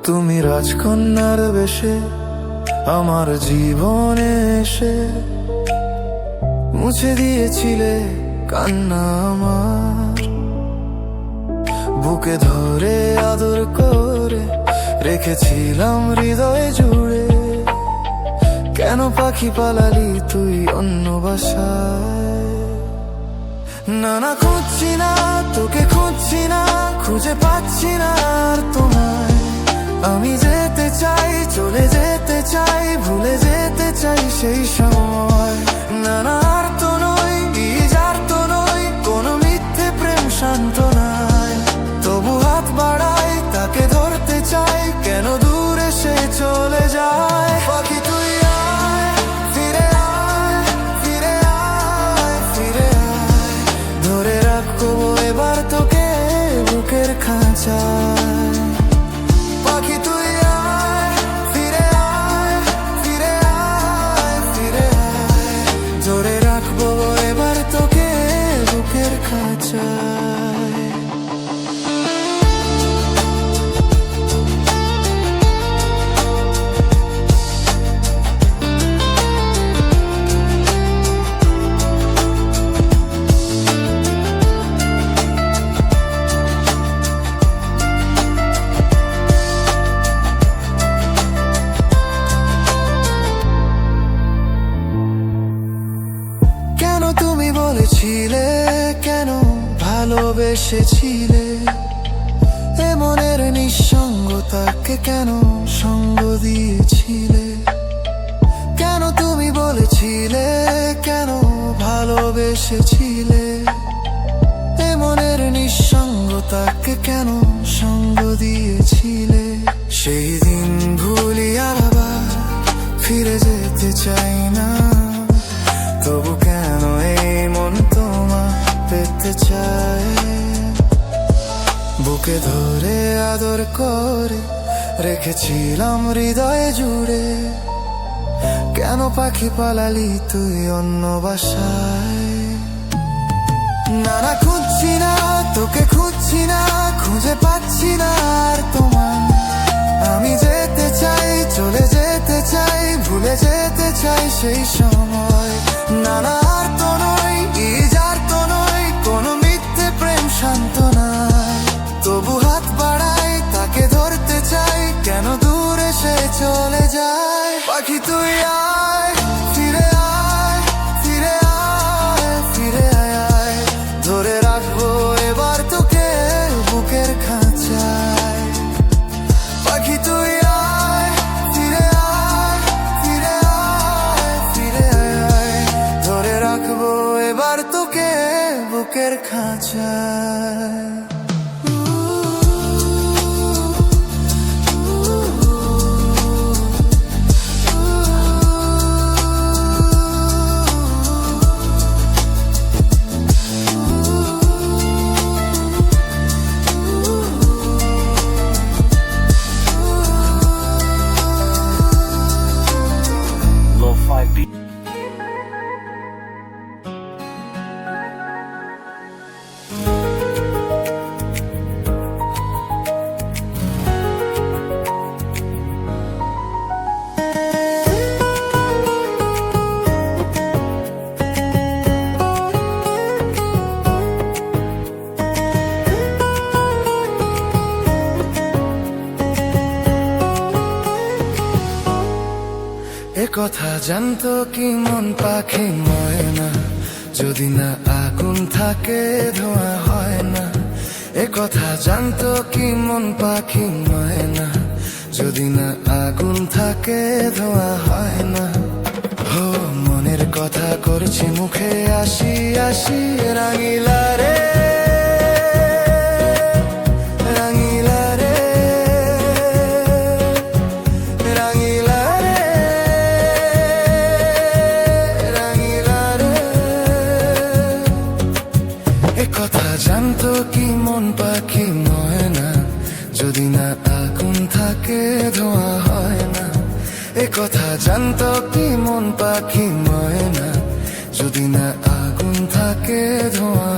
তুমি রাজকন্যার বেশে আমার জীবনে এসে মুছে দিয়েছিলে কান্না আমার। বুকে ধরে আদর করে রেখেছিলাম হৃদয়ে জুড়ে। কেন পাখি পালালি তুই অন্য বাসায়? না না, খুঁজছি না তোকে, খুঁজছি না, খুঁজে পাচ্ছি না আর তোমায়। আমি যেতে চাই, চলে যেতে চাই, ভুলে যেতে চাই সেই সময়। না না, আর তো নই, যার তো নই, কোনো মিথ্যে প্রেম শান্ত নাই। তবু হাত বাড়াই, তাকে ধরতে চাই, কেন দূরে সে চলে যায়। পাখি তুই আয়, ফিরে আয়, ফিরে আয়, ফিরে আয়। ধরে রাখবো এবার তোকে বুকের খাঁচায়। পাখি তুই আয়, ফিরে আয়, ফিরে আয়, ফিরে আয়। ধরে রাখবো এবার তোকে বুকের খাঁচায়। তুমি বলেছিলে কেন ভালোবেসেছিলে, এ মনের নিঃসঙ্গতাকে কেন সঙ্গ দিয়েছিলে? কেন তুমি বলেছিলে কেন ভালোবেসেছিলে, এ মনের নিঃসঙ্গতাকে কেন সঙ্গ দিয়েছিলে? সেই দিন ভুলি আবার ফিরে যেতে চাই না, তবু কেন এই মন তোমায় পেতে চায়? বুকে ধরে আদর করে রেখেছিলাম হৃদয়ে জুড়ে। কেন পাখি পালালি তুই অন্য বাসায়? না না, খুঁজছি না তোকে, খুঁজছি না, খুঁজে পাচ্ছি না আর তোমায়। আমি যেতে চাই, চলে যেতে চাই, ভুলে যেতে চাই সেই সময়। না না, আর তো নই, যার তো নই, কোনো মিথ্যে প্রেম শান্ত নাই। তবু হাত বাড়াই, তাকে ধরতে চাই, কেন দূরে সে চলে যায়। পাখি তুই আয়, ফিরে আয়, ফিরে আয়, ফিরে আয়। ধরে রাখবো এবার তোকে বুকের খাঁচায়। পাখি তুই আয়, ফিরে আয়, ফিরে আয়, ফিরে আয়। ধরে রাখবো এবার তোকে বুকের খাঁচায়। এ কথা জানতো কি মন পাখি ময়না, যদি না আগুন থাকে ধোঁয়া হয় না। এ কথা জানতো কি মন পাখি ময়না, যদি না আগুন থাকে ধোঁয়া হয় না। হো মনের কথা করছি মুখে, আসি আসি রাঙিলা রে, রাঙিলা রে, রাঙিলা রে, রাঙিলা রে। এ কথা জানতো কি মন পাখি ময়না, যদি না আগুন থাকে ধোঁয়া হয় না। এ কথা জানতো কি মন পাখি ময়না, যদি না আগুন থাকে ধোঁয়া